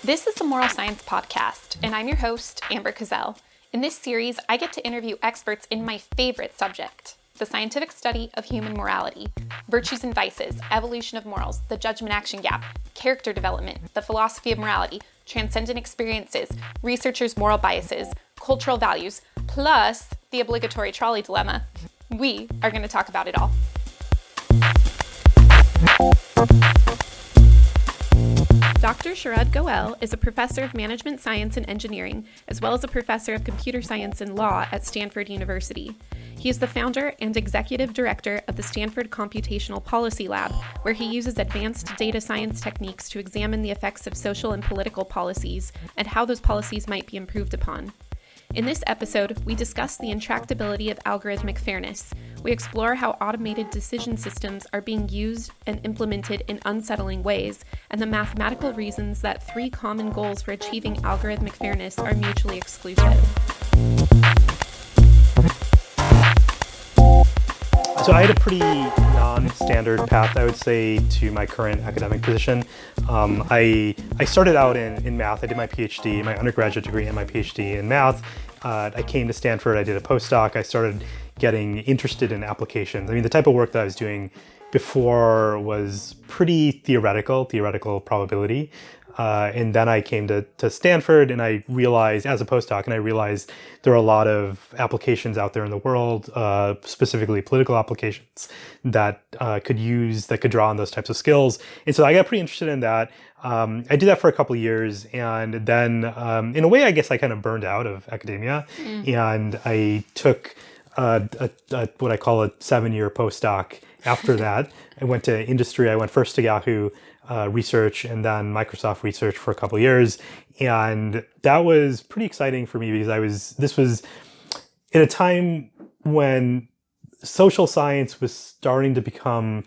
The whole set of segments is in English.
This is the Moral Science Podcast, and I'm your host, Amber Cozell. In this series, I get to interview experts in my favorite subject, the scientific study of human morality, virtues and vices, evolution of morals, the judgment-action gap, character development, the philosophy of morality, transcendent experiences, researchers' moral biases, cultural values, plus the obligatory trolley dilemma. We are going to talk about it all. Dr. Sharad Goel is a professor of management science and engineering, as well as a professor of computer science and law at Stanford University. He is the founder and executive director of the Stanford Computational Policy Lab, where he uses advanced data science techniques to examine the effects of social and political policies and how those policies might be improved upon. In this episode, we discuss the intractability of algorithmic fairness. We explore how automated decision systems are being used and implemented in unsettling ways, and the mathematical reasons that three common goals for achieving algorithmic fairness are mutually exclusive. So I had a pretty non-standard path, I would say, to my current academic position. I started out in math. I did my PhD, my undergraduate degree and my PhD in math. I came to Stanford, I did a postdoc. I started getting interested in applications. I mean, the type of work that I was doing before was pretty theoretical probability. And then I came to Stanford and I realized, as a postdoc, and I realized there are a lot of applications out there in the world, specifically political applications that could draw on those types of skills. And so I got pretty interested in that. I did that for a couple of years, and then in a way, I guess I kind of burned out of academia, and I took what I call a 7-year postdoc after that. I went to industry. I went first to Yahoo Research and then Microsoft Research for a couple of years. And that was pretty exciting for me because this was in a time when social science was starting to become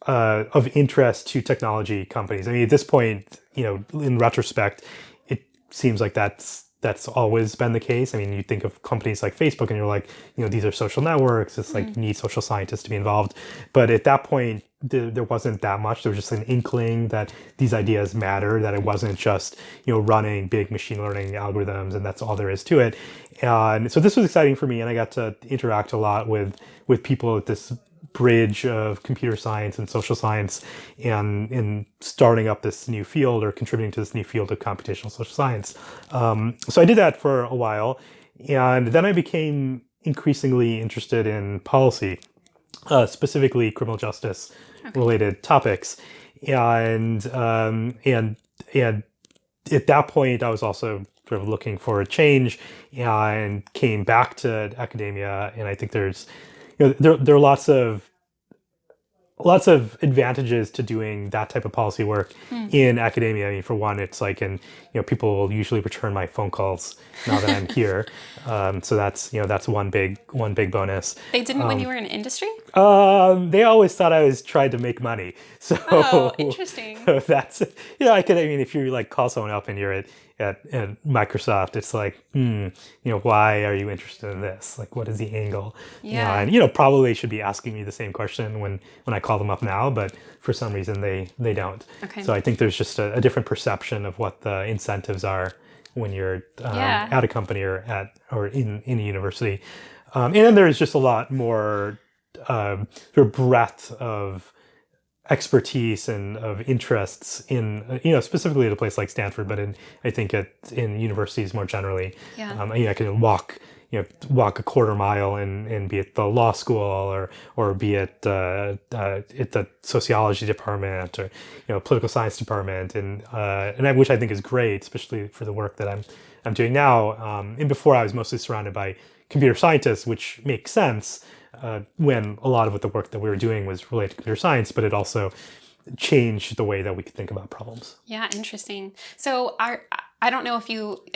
of interest to technology companies. I mean, at this point, in retrospect, it seems like that's always been the case. I mean, you think of companies like Facebook and you're like, these are social networks. It's like you need social scientists to be involved. But at that point, there wasn't that much. There was just an inkling that these ideas matter, that it wasn't just, running big machine learning algorithms and that's all there is to it. And so this was exciting for me. And I got to interact a lot with people at this bridge of computer science and social science and in starting up this new field or contributing to this new field of computational social science. So I did that for a while. And then I became increasingly interested in policy, specifically criminal justice related topics. And at that point, I was also sort of looking for a change and came back to academia. And I think there are lots of advantages to doing that type of policy work in academia. I mean, for one, it's like, people will usually return my phone calls now that I'm here. So that's one big bonus. They didn't when you were in industry? They always thought I was trying to make money. So interesting. So that's, if you like call someone up and you're at Microsoft, it's like, why are you interested in this? Like, what is the angle? Yeah. And, probably they should be asking me the same question when I call them up now, but for some reason they don't. Okay. So I think there's just a different perception of what the incentives are when you're at a company or in a university. And then there's just a lot more sort of breadth of expertise and of interests in, specifically at a place like Stanford, but I think in universities more generally. Yeah. I can walk a quarter mile and be at the law school or be at the sociology department or political science department and which I think is great, especially for the work that I'm doing now. And before I was mostly surrounded by computer scientists, which makes sense when a lot of the work that we were doing was related to computer science, but it also changed the way that we could think about problems. Yeah, interesting. So I don't know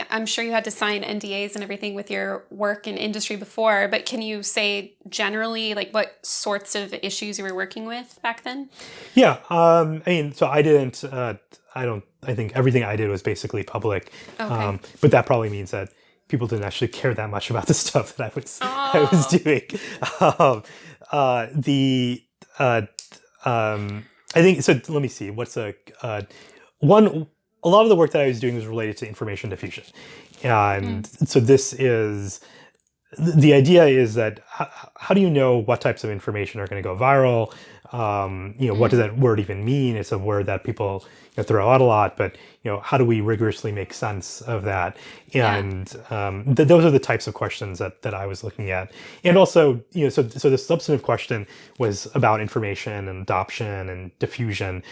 I'm sure you had to sign NDAs and everything with your work in industry before, but can you say generally like what sorts of issues you were working with back then? Yeah. So I didn't, I think everything I did was basically public. Okay. But that probably means that people didn't actually care that much about the stuff that I was doing. I think so. Let me see. What's a a lot of the work that I was doing was related to information diffusion. And so the idea is that how do you know what types of information are going to go viral? What does that word even mean? It's a word that people throw out a lot, but how do we rigorously make sense of that? And those are the types of questions that I was looking at. And also, so the substantive question was about information and adoption and diffusion.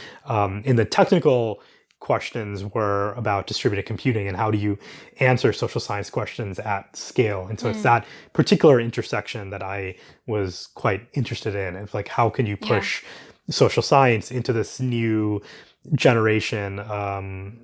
In the technical questions were about distributed computing and how do you answer social science questions at scale. And so it's that particular intersection that I was quite interested in. It's like, how can you push social science into this new generation of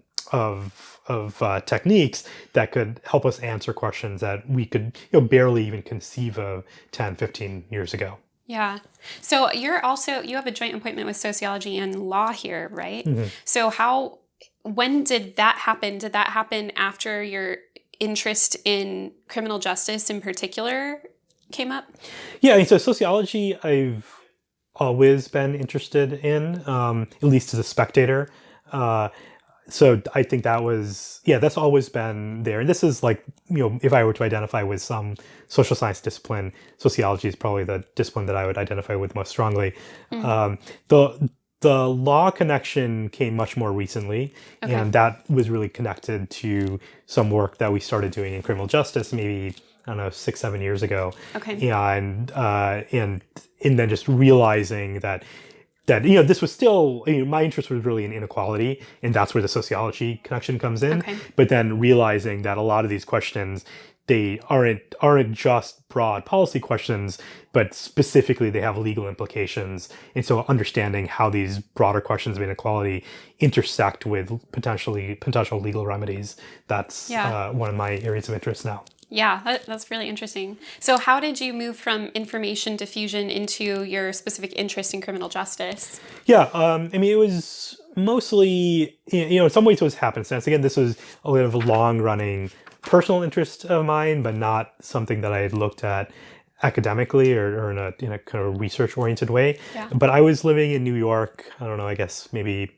techniques that could help us answer questions that we could barely even conceive of 10, 15 years ago. Yeah. So you have a joint appointment with Sociology and Law here, right? So when did that happen? Did that happen after your interest in criminal justice in particular came up? Yeah, so sociology I've always been interested in, at least as a spectator. So I think that's always been there. And this is like, if I were to identify with some social science discipline, sociology is probably the discipline that I would identify with most strongly. The law connection came much more recently, and that was really connected to some work that we started doing in criminal justice, maybe, I don't know, 6-7 years ago. And then just realizing that this was still, my interest was really in inequality, and that's where the sociology connection comes in. But then realizing that a lot of these questions, they aren't just broad policy questions, but specifically they have legal implications. And so understanding how these broader questions of inequality intersect with potential legal remedies, that's one of my areas of interest now. Yeah, that's really interesting. So how did you move from information diffusion into your specific interest in criminal justice? Yeah, it was mostly, in some ways it was happenstance. Again, this was a bit of a long-running personal interest of mine, but not something that I had looked at academically or in a kind of research-oriented way. But I was living in New York, I don't know, I guess maybe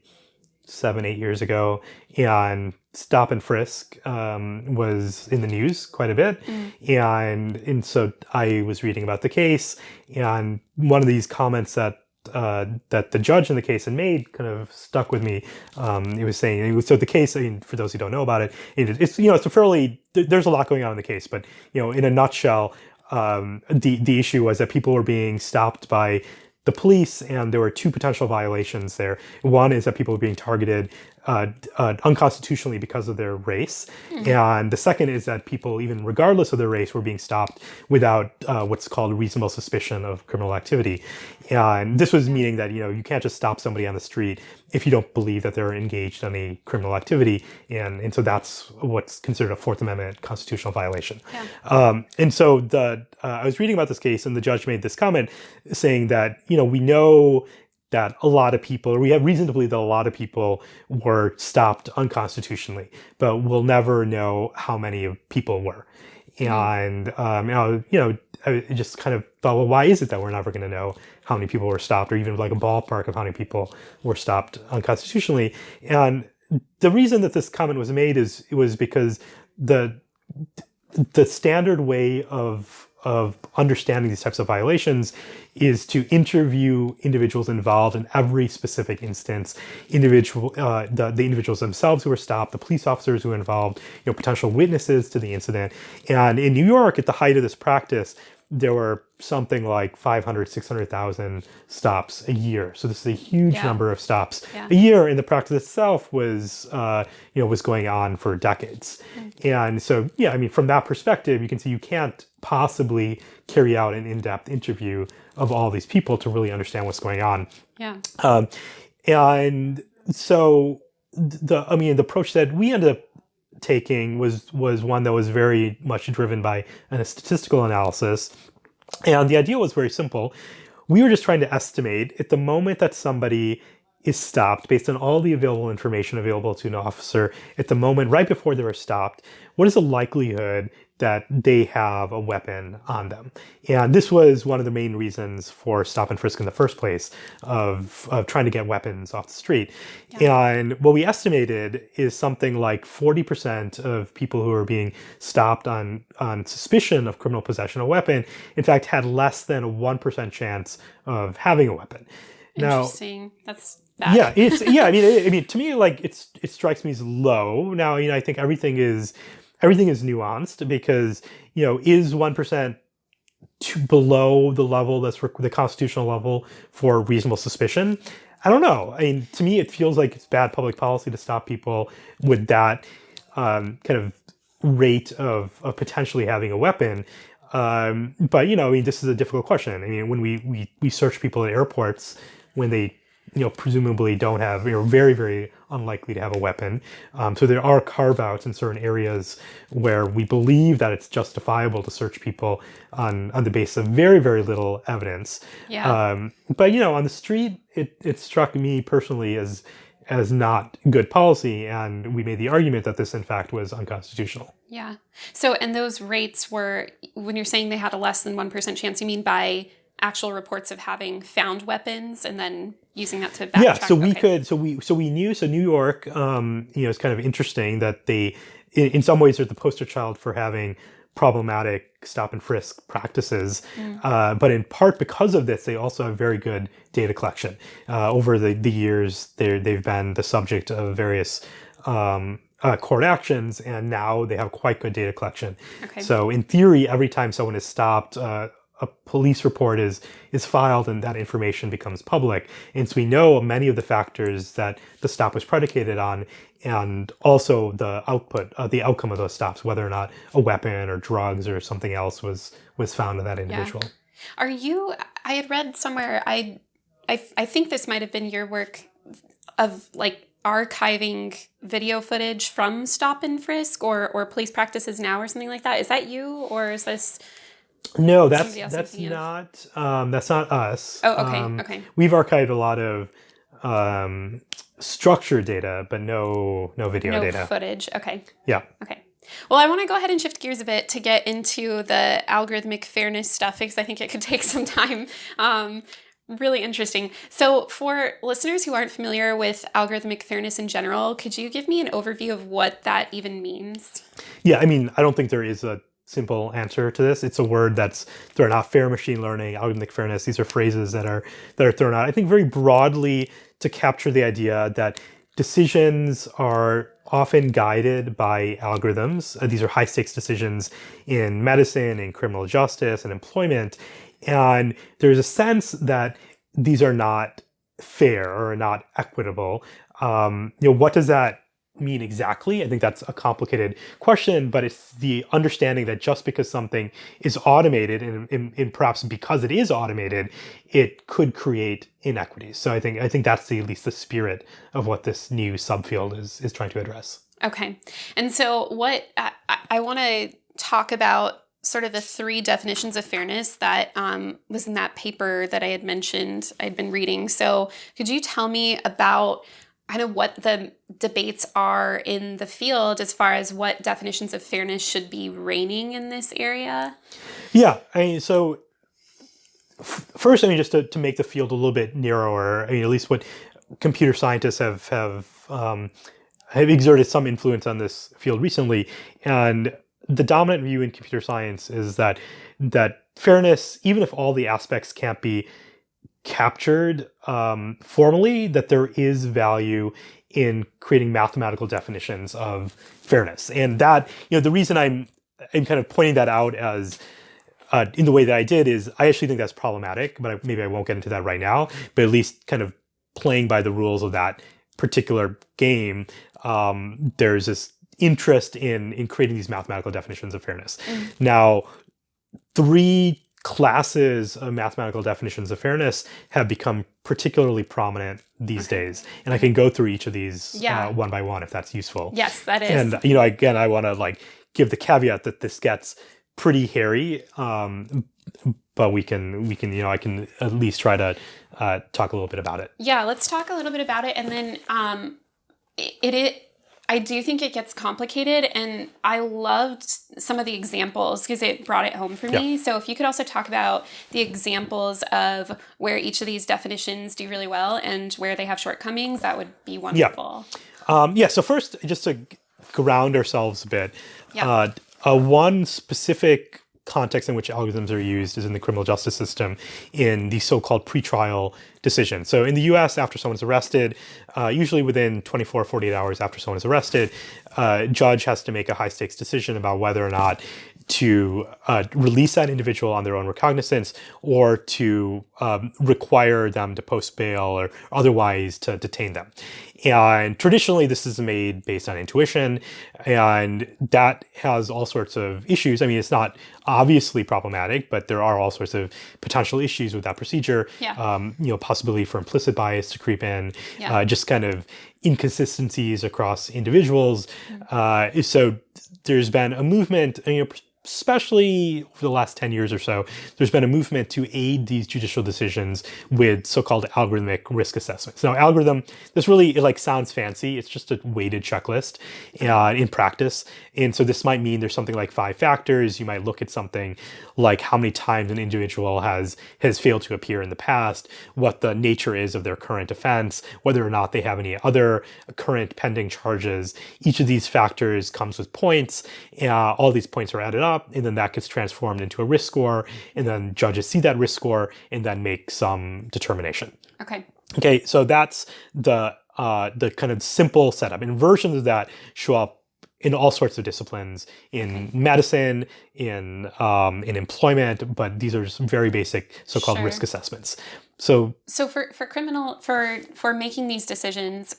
7-8 years ago, and stop and frisk was in the news quite a bit. And so I was reading about the case, and one of these comments that the judge in the case had made kind of stuck with me. He was saying, so the case, for those who don't know about it, it's it's a fairly, there's a lot going on in the case, but in a nutshell, the issue was that people were being stopped by the police, and there were two potential violations there. One is that people were being targeted unconstitutionally because of their race. And the second is that people, even regardless of their race, were being stopped without what's called reasonable suspicion of criminal activity. And this was meaning that, you can't just stop somebody on the street if you don't believe that they're engaged in any criminal activity. And so that's what's considered a Fourth Amendment constitutional violation. And so I was reading about this case, and the judge made this comment saying that, we know that a lot of people, or we have reason to believe that a lot of people were stopped unconstitutionally, but we'll never know how many people were. And, I just kind of thought, well, why is it that we're never going to know how many people were stopped, or even like a ballpark of how many people were stopped unconstitutionally? And the reason that this comment was made was because the standard way of understanding these types of violations is to interview individuals involved in every specific instance, the individuals themselves who were stopped, the police officers who were involved, potential witnesses to the incident. And in New York, at the height of this practice, there were something like 500, 600,000 stops a year. So this is a huge number of stops a year, and the practice itself was going on for decades. And so, from that perspective, you can see you can't possibly carry out an in-depth interview of all these people to really understand what's going on. And so the approach that we ended up taking was one that was very much driven by a statistical analysis. And the idea was very simple. We were just trying to estimate, at the moment that somebody is stopped, based on all the available information available to an officer, at the moment right before they were stopped, what is the likelihood that they have a weapon on them. And this was one of the main reasons for stop and frisk in the first place, of trying to get weapons off the street. Yeah. And what we estimated is something like 40% of people who are being stopped on suspicion of criminal possession of a weapon, in fact, had less than a 1% chance of having a weapon. Interesting. That's bad. Yeah, I mean, to me, like it strikes me as low. Now, I think everything is nuanced, because is 1% below the level that's the constitutional level for reasonable suspicion? I don't know. I mean, to me, it feels like it's bad public policy to stop people with that kind of rate of potentially having a weapon. But I mean, this is a difficult question. I mean, when we search people at airports when they presumably don't have, very, very unlikely to have a weapon. So there are carve-outs in certain areas where we believe that it's justifiable to search people on the basis of very, very little evidence. Yeah. But on the street, it struck me personally as not good policy, and we made the argument that this in fact was unconstitutional. Yeah. So, and those rates were, when you're saying they had a less than 1% chance, you mean by actual reports of having found weapons and then using that to backtrack? Yeah, so we could, we knew, so New York, it's kind of interesting that they, in some ways, are the poster child for having problematic stop and frisk practices. But in part because of this, they also have very good data collection. Over the years, they've been the subject of various court actions, and now they have quite good data collection. Okay. So in theory, every time someone is stopped, a police report is filed, and that information becomes public. And so we know many of the factors that the stop was predicated on, and also the outcome of those stops, whether or not a weapon or drugs or something else was found in that individual. Yeah. I had read somewhere, I think this might have been your work, of like archiving video footage from stop and frisk or police practices now or something like that. Is that you, or is this... No, that's not us. Oh, okay, okay. We've archived a lot of structured data, but no video data. No footage. Okay. Yeah. Okay. Well, I want to go ahead and shift gears a bit to get into the algorithmic fairness stuff, because I think it could take some time. Really interesting. So for listeners who aren't familiar with algorithmic fairness in general, could you give me an overview of what that even means? Yeah, I mean, I don't think there is a simple answer to this. It's a word that's thrown out: fair machine learning, algorithmic fairness. These are phrases that are thrown out, I think, very broadly to capture the idea that decisions are often guided by algorithms. These are high stakes decisions in medicine, in criminal justice, and employment. And there's a sense that these are not fair or not equitable. What does that mean exactly? I think that's a complicated question, but it's the understanding that just because something is automated, and perhaps because it is automated, it could create inequities. So I think that's at least the spirit of what this new subfield is trying to address. Okay. And so what I want to talk about sort of the three definitions of fairness that was in that paper that I had mentioned I'd been reading. So could you tell me about kind of what the debates are in the field as far as what definitions of fairness should be reigning in this area? Yeah, I mean, so first, I mean, just to make the field a little bit narrower, I mean, at least what computer scientists have exerted some influence on this field recently, and the dominant view in computer science is that fairness, even if all the aspects can't be captured formally, that there is value in creating mathematical definitions of fairness. And that, the reason I'm kind of pointing that out as in the way that I did is I actually think that's problematic, but maybe I won't get into that right now, but at least kind of playing by the rules of that particular game, there's this interest in creating these mathematical definitions of fairness. Now, three classes of mathematical definitions of fairness have become particularly prominent these days. And I can go through each of these one by one if that's useful. Yes, that is. And, again, I want to give the caveat that this gets pretty hairy, but we can I can at least try to talk a little bit about it. Yeah, let's talk a little bit about it. And then I do think it gets complicated, and I loved some of the examples because it brought it home for me. So if you could also talk about the examples of where each of these definitions do really well and where they have shortcomings, that would be wonderful. So first, just to ground ourselves a bit, Yeah. one specific context in which algorithms are used is in the criminal justice system in the so-called pretrial decision. So in the US, after someone's arrested, usually within 24 or 48 hours after someone is arrested, a judge has to make a high-stakes decision about whether or not to release that individual on their own recognizance or to require them to post bail or otherwise to detain them. And traditionally, this is made based on intuition, and that has all sorts of issues. I mean, it's not obviously problematic, but there are all sorts of potential issues with that procedure. Possibility for implicit bias to creep in, just kind of inconsistencies across individuals. So there's been a movement, especially over the last 10 years or so, there's been a movement to aid these judicial decisions with so-called algorithmic risk assessments. Now, this really, it sounds fancy. It's just a weighted checklist in practice. And so this might mean there's something like 5 factors. You might look at something like how many times an individual has failed to appear in the past, what the nature is of their current offense, whether or not they have any other current pending charges. Each of these factors comes with points. All these points are added up, and then that gets transformed into a risk score, and then judges see that risk score and then make some determination. Okay, so that's the kind of simple setup. And versions of that show up in all sorts of disciplines, in medicine, in employment, but these are just very basic so-called risk assessments. So for making these decisions,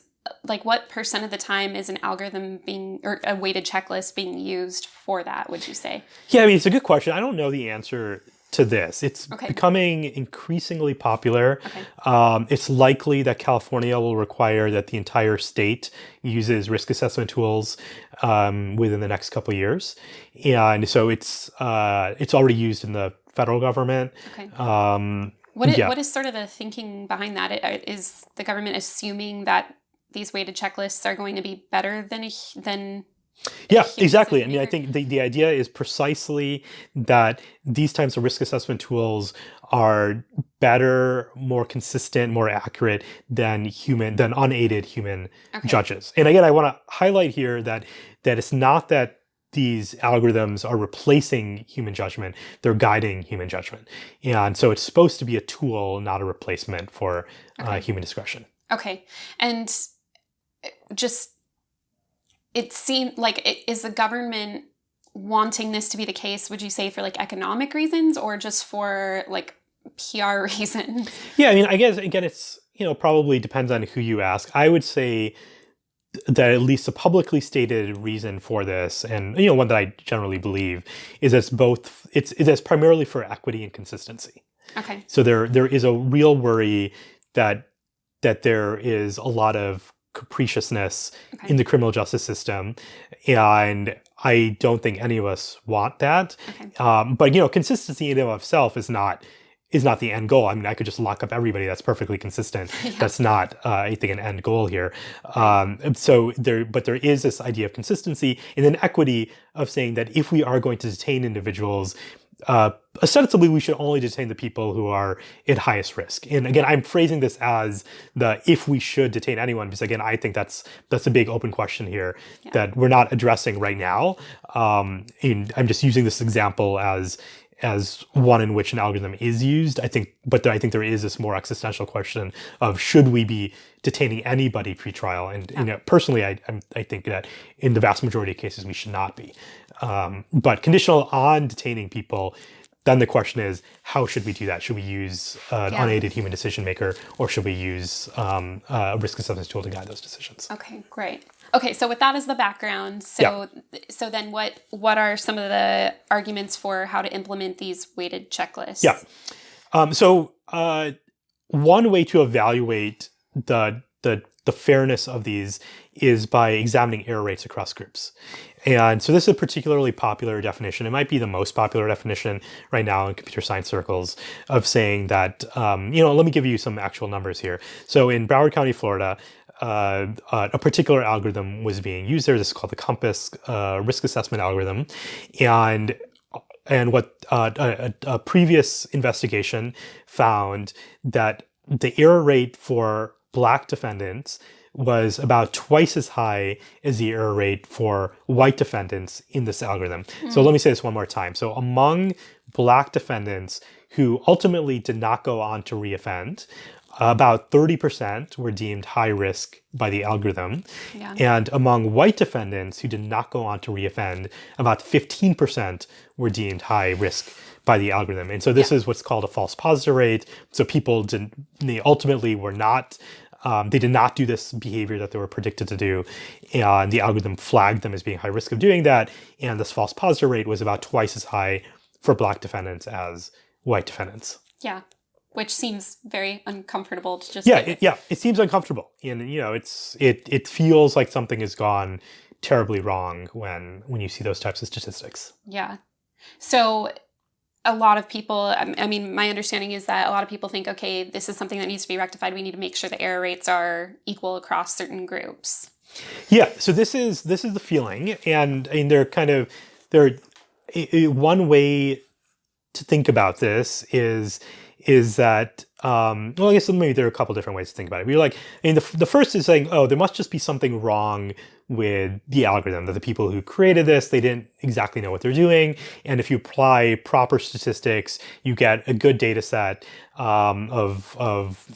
what % of the time is an algorithm or a weighted checklist being used for that, would you say? Yeah, I mean, it's a good question. I don't know the answer to this. It's becoming increasingly popular. It's likely that California will require that the entire state uses risk assessment tools within the next couple of years. And so it's already used in the federal government. What is sort of the thinking behind that? Is the government assuming that these weighted checklists are going to be better than Yeah, exactly. I mean, I think the idea is precisely that these types of risk assessment tools are better, more consistent, more accurate than unaided human judges. And again, I want to highlight here that it's not that these algorithms are replacing human judgment, they're guiding human judgment. And so it's supposed to be a tool, not a replacement for human discretion. And it seemed is the government wanting this to be the case, would you say, for economic reasons or just for PR reasons? Yeah, I mean, I guess, again, it's, probably depends on who you ask. I would say that at least a publicly stated reason for this, and, one that I generally believe, is it's primarily for equity and consistency. So there is a real worry that there is a lot of capriciousness in the criminal justice system, and I don't think any of us want that. But consistency in and of itself is not the end goal. I mean, I could just lock up everybody that's perfectly consistent. That's not, I think, an end goal here. But there is this idea of consistency and then equity of saying that if we are going to detain individuals, ostensibly we should only detain the people who are at highest risk. And again, I'm phrasing this as if we should detain anyone, because again, I think that's a big open question here that we're not addressing right now. And I'm just using this example as one in which an algorithm is used. I think there is this more existential question of should we be detaining anybody pre-trial? And personally, I think that in the vast majority of cases we should not be. But conditional on detaining people, then the question is, how should we do that? Should we use an unaided human decision maker, or should we use a risk assessment tool to guide those decisions? Okay, great. Okay, so with that as the background, so then what are some of the arguments for how to implement these weighted checklists? So one way to evaluate the fairness of these is by examining error rates across groups. And so this is a particularly popular definition. It might be the most popular definition right now in computer science circles of saying that, let me give you some actual numbers here. So in Broward County, Florida, a particular algorithm was being used there. This is called the Compass risk assessment algorithm, and what a previous investigation found that the error rate for Black defendants was about twice as high as the error rate for white defendants in this algorithm. So let me say this one more time. So among Black defendants who ultimately did not go on to reoffend, about 30% were deemed high risk by the algorithm. Yeah. And among white defendants who did not go on to reoffend, about 15% were deemed high risk by the algorithm. And so this is what's called a false positive rate. So they ultimately were not, they did not do this behavior that they were predicted to do. And the algorithm flagged them as being high risk of doing that. And this false positive rate was about twice as high for Black defendants as white defendants. Yeah. Which seems very uncomfortable to just it seems uncomfortable, and it feels like something has gone terribly wrong when you see those types of statistics. Yeah. So a lot of people, I mean, my understanding is that a lot of people think, okay, this is something that needs to be rectified. We need to make sure the error rates are equal across certain groups. Yeah. So this is the feeling, and one way to think about this is that, I guess maybe there are a couple different ways to think about it. The first is saying, oh, there must just be something wrong with the algorithm, that the people who created this, they didn't exactly know what they're doing. And if you apply proper statistics, you get a good data set of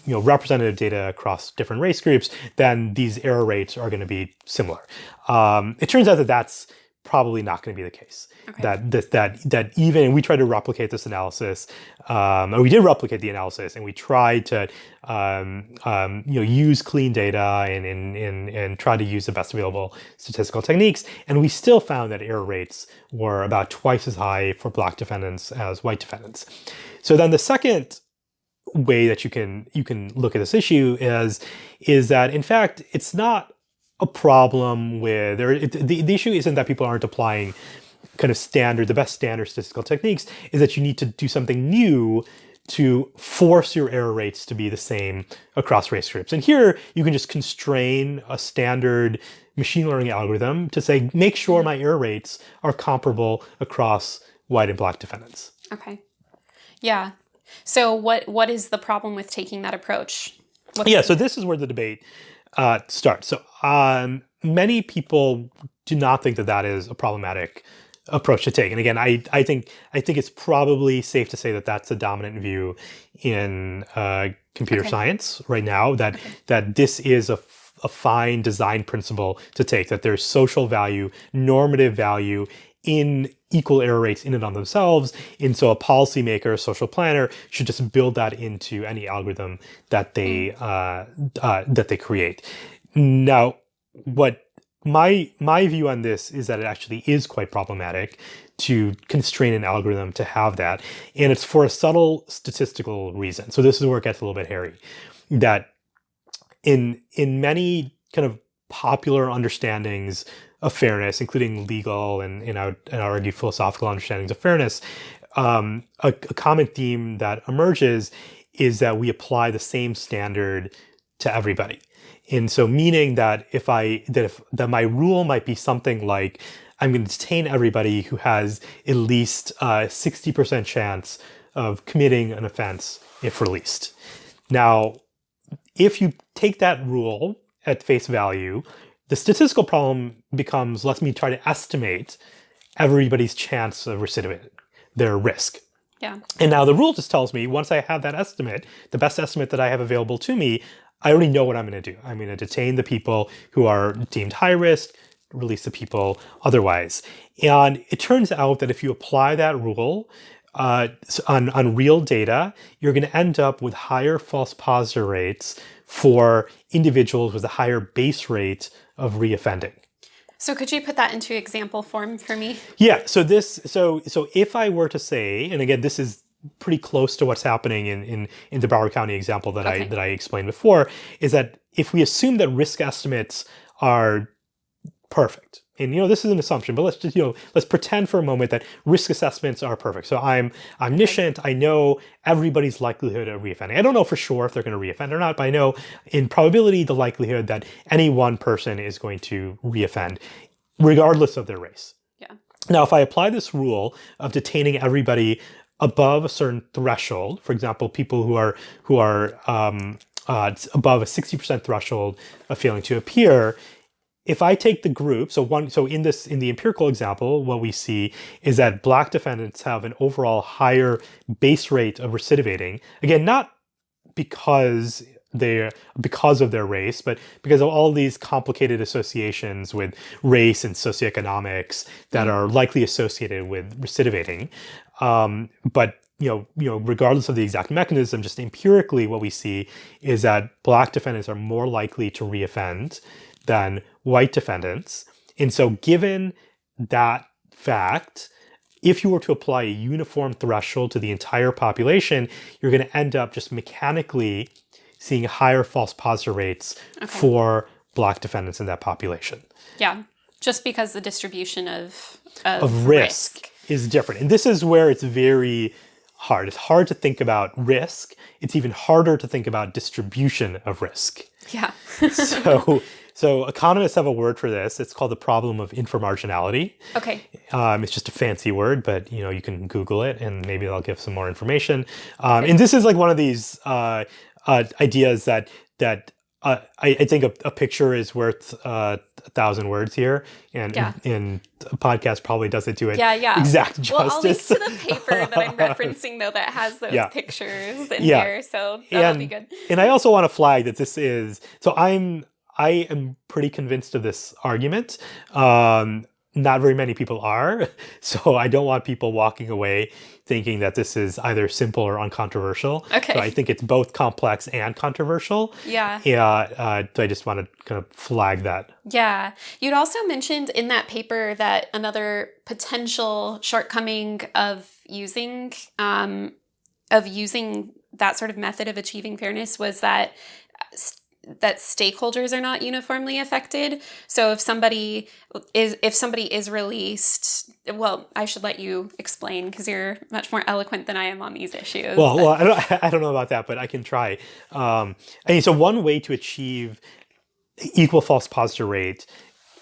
representative data across different race groups, then these error rates are going to be similar. It turns out that that's probably not going to be the case. Okay. That even, and we tried to replicate this analysis, or we did replicate the analysis, and we tried to use clean data and try to use the best available statistical techniques, and we still found that error rates were about twice as high for Black defendants as white defendants. So then the second way that you can look at this issue is that, in fact, it's not a problem with, the issue isn't that people aren't applying kind of the best standard statistical techniques, is that you need to do something new to force your error rates to be the same across race groups. And here you can just constrain a standard machine learning algorithm to say, make sure my error rates are comparable across white and Black defendants. Okay. Yeah. So what is the problem with taking that approach? So this is where the debate starts. So many people do not think that is a problematic approach to take. And again, I think it's probably safe to say that that's the dominant view in computer science right now, that this is a fine design principle to take, that there's social value, normative value in equal error rates in and of themselves. And so a policymaker, a social planner should just build that into any algorithm that they create. Now, what my view on this is that it actually is quite problematic to constrain an algorithm to have that. And it's for a subtle statistical reason. So this is where it gets a little bit hairy. That in many kind of popular understandings of fairness, including legal and I would argue philosophical understandings of fairness, a common theme that emerges is that we apply the same standard to everybody. And so meaning that if my rule might be something like, I'm going to detain everybody who has at least a 60% chance of committing an offense if released. Now, if you take that rule at face value, the statistical problem becomes, let me try to estimate everybody's chance of recidivism, their risk. Yeah. And now the rule just tells me, once I have that estimate, the best estimate that I have available to me, I already know what I'm going to do. I'm going to detain the people who are deemed high risk, release the people otherwise. And it turns out that if you apply that rule on real data, you're going to end up with higher false positive rates for individuals with a higher base rate of reoffending. So could you put that into example form for me? Yeah. So if I were to say, and again, this is pretty close to what's happening in the Broward County example that I explained before, is that if we assume that risk estimates are perfect and this is an assumption, but let's just, let's pretend for a moment that risk assessments are perfect. So I'm omniscient. I know everybody's likelihood of reoffending. I don't know for sure if they're going to reoffend or not, but I know in probability the likelihood that any one person is going to reoffend, regardless of their race. Yeah. Now, if I apply this rule of detaining everybody above a certain threshold, for example, people who are above a 60% threshold of failing to appear, if I take the group, so in the empirical example, what we see is that Black defendants have an overall higher base rate of recidivating. Again, not because of their race, but because of all these complicated associations with race and socioeconomics that are likely associated with recidivating. But regardless of the exact mechanism, just empirically, what we see is that Black defendants are more likely to reoffend than white defendants. And so given that fact, if you were to apply a uniform threshold to the entire population, you're going to end up just mechanically seeing higher false positive rates for Black defendants in that population. Yeah, just because the distribution of risk is different. And this is where it's very hard. It's hard to think about risk. It's even harder to think about distribution of risk. Yeah. So economists have a word for this. It's called the problem of inframarginality. Okay. It's just a fancy word, but you can Google it and maybe they'll give some more information. And this is like one of these ideas that I think a picture is worth 1,000 words here, and a podcast probably doesn't do it exact justice. Well, I'll link to the paper that I'm referencing though that has those pictures in here, so that'll be good. And I also want to flag that this is I am pretty convinced of this argument. Not very many people are, so I don't want people walking away thinking that this is either simple or uncontroversial. Okay. So I think it's both complex and controversial. Yeah. So I just want to kind of flag that. Yeah. You'd also mentioned in that paper that another potential shortcoming of using that sort of method of achieving fairness was that stakeholders are not uniformly affected. So if somebody is released, well, I should let you explain because you're much more eloquent than I am on these issues. Well, I don't know about that, but I can try. So one way to achieve equal false positive rate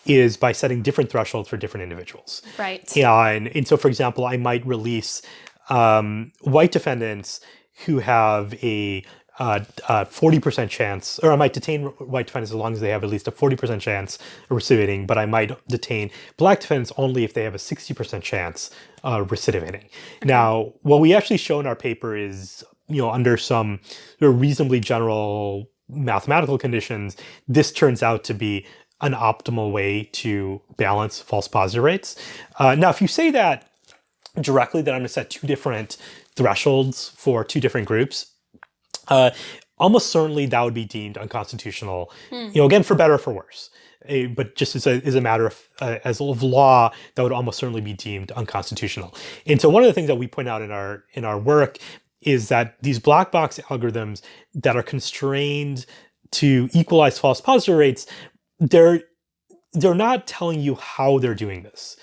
is by setting different thresholds for different individuals. Right. And so, for example, I might release white defendants who have a 40% chance, or I might detain white defendants as long as they have at least a 40% chance of recidivating, but I might detain Black defendants only if they have a 60% chance of recidivating. Now, what we actually show in our paper is, under some reasonably general mathematical conditions, this turns out to be an optimal way to balance false positive rates. Now, if you say that directly, that I'm going to set two different thresholds for two different groups, almost certainly that would be deemed unconstitutional, again, for better or for worse. But just as a matter of law, that would almost certainly be deemed unconstitutional. And so one of the things that we point out in our work is that these black box algorithms that are constrained to equalize false positive rates, they're not telling you how they're doing this.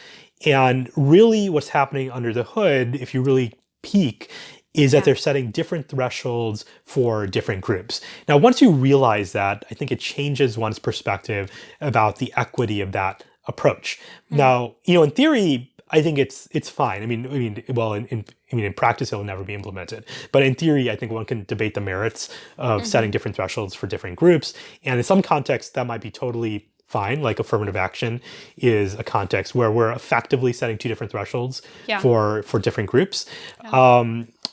And really what's happening under the hood, if you really peek, is that they're setting different thresholds for different groups. Now, once you realize that, I think it changes one's perspective about the equity of that approach. Now, in theory, I think it's fine. In practice, it'll never be implemented. But in theory, I think one can debate the merits of setting different thresholds for different groups. And in some contexts, that might be totally fine, like affirmative action is a context where we're effectively setting two different thresholds for different groups.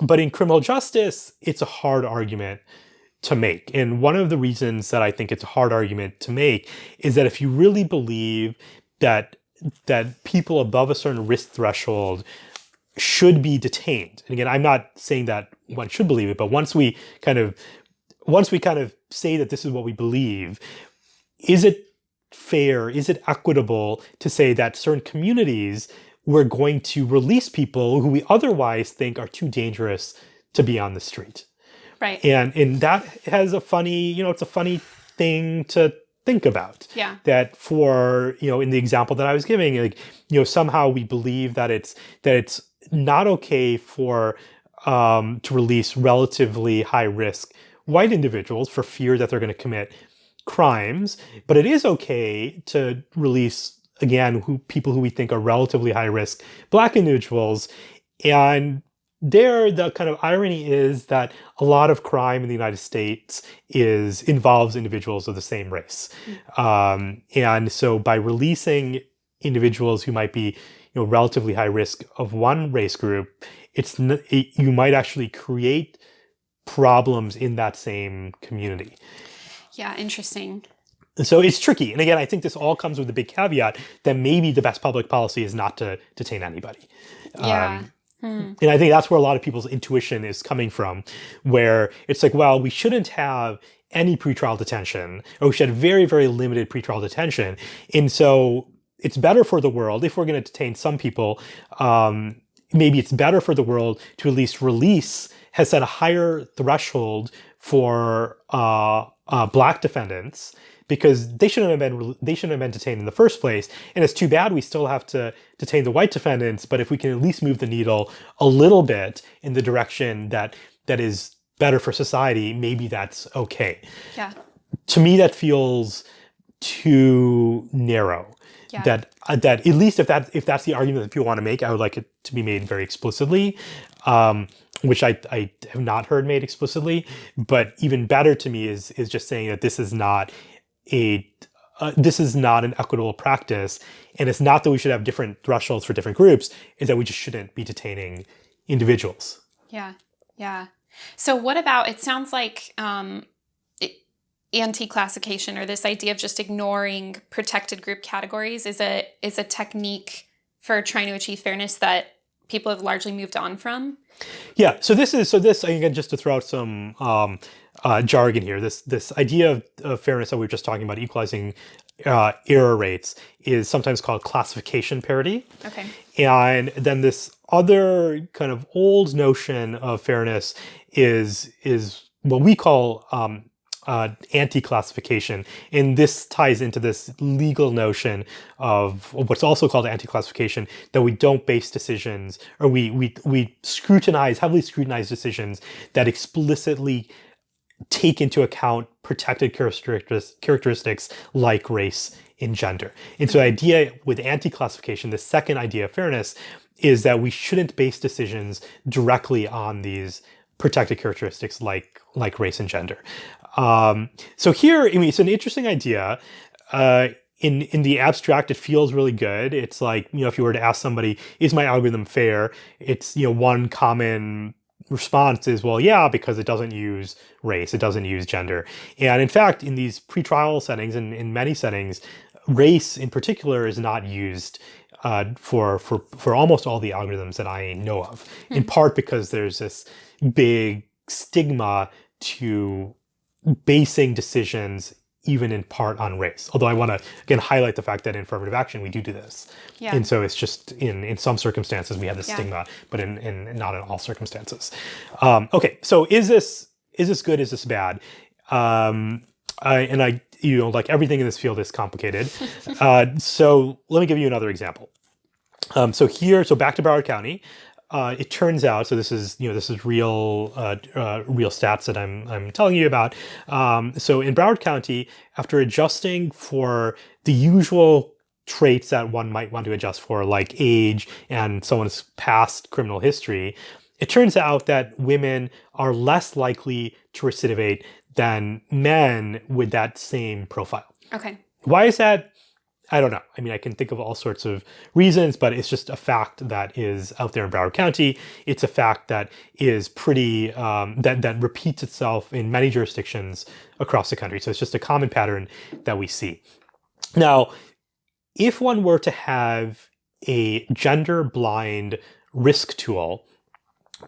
But in criminal justice, it's a hard argument to make. And one of the reasons that I think it's a hard argument to make is that if you really believe that people above a certain risk threshold should be detained, and again, I'm not saying that one should believe it, but once we kind of say that this is what we believe, is it fair, is it equitable to say that certain communities, we're going to release people who we otherwise think are too dangerous to be on the street? Right. And that has a funny, it's a funny thing to think about. Yeah. That for, in the example that I was giving, like, somehow we believe that it's not okay for to release relatively high risk white individuals for fear that they're going to commit crimes, but it is okay to release, again, people who we think are relatively high risk Black individuals. And there, the kind of irony is that a lot of crime in the United States involves individuals of the same race. And so by releasing individuals who might be, relatively high risk of one race group, you might actually create problems in that same community. Yeah, interesting. So it's tricky. And again, I think this all comes with the big caveat that maybe the best public policy is not to detain anybody. Yeah. And I think that's where a lot of people's intuition is coming from, where it's like, well, we shouldn't have any pretrial detention, or we should have very, very limited pretrial detention. And so it's better for the world, if we're going to detain some people, maybe it's better for the world to at least has set a higher threshold for Black defendants, because they shouldn't have been detained in the first place. And it's too bad we still have to detain the white defendants, but if we can at least move the needle a little bit in the direction that is better for society, maybe that's okay. Yeah. To me, that feels too narrow. Yeah. That at least if that's the argument that people want to make, I would like it to be made very explicitly, which I have not heard made explicitly. But even better to me is just saying that this is not an equitable practice, and it's not that we should have different thresholds for different groups. It's that we just shouldn't be detaining individuals. Yeah, yeah. So what about? It sounds like anti-classification, or this idea of just ignoring protected group categories, is a technique for trying to achieve fairness that people have largely moved on from. Yeah. So this again, just to throw out some jargon here, this idea of fairness that we were just talking about, equalizing error rates, is sometimes called classification parity. Okay. And then this other kind of old notion of fairness is what we call anti-classification. And this ties into this legal notion of what's also called anti-classification, that we don't base decisions, or we heavily scrutinize decisions that explicitly take into account protected characteristics like race and gender. And so the idea with anti-classification, the second idea of fairness, is that we shouldn't base decisions directly on these protected characteristics like race and gender. So here, it's an interesting idea. In the abstract, it feels really good. It's like, if you were to ask somebody, is my algorithm fair? It's, one common response is, well, yeah, because it doesn't use race, it doesn't use gender. And in fact, in these pretrial settings and in many settings, race in particular is not used for almost all the algorithms that I know of, in part because there's this big stigma to basing decisions even in part on race. Although I want to, again, highlight the fact that in affirmative action, we do this. Yeah. And so it's just in some circumstances, we have this stigma, but in not in all circumstances. Okay, so is this good? Is this bad? Like everything in this field is complicated. So let me give you another example. So back to Broward County. It turns out, so this is real stats that I'm telling you about. So in Broward County, after adjusting for the usual traits that one might want to adjust for, like age and someone's past criminal history, it turns out that women are less likely to recidivate than men with that same profile. Okay. Why is that? I don't know. I can think of all sorts of reasons, but it's just a fact that is out there in Broward County. It's a fact that is pretty, that repeats itself in many jurisdictions across the country. So it's just a common pattern that we see. Now, if one were to have a gender blind risk tool,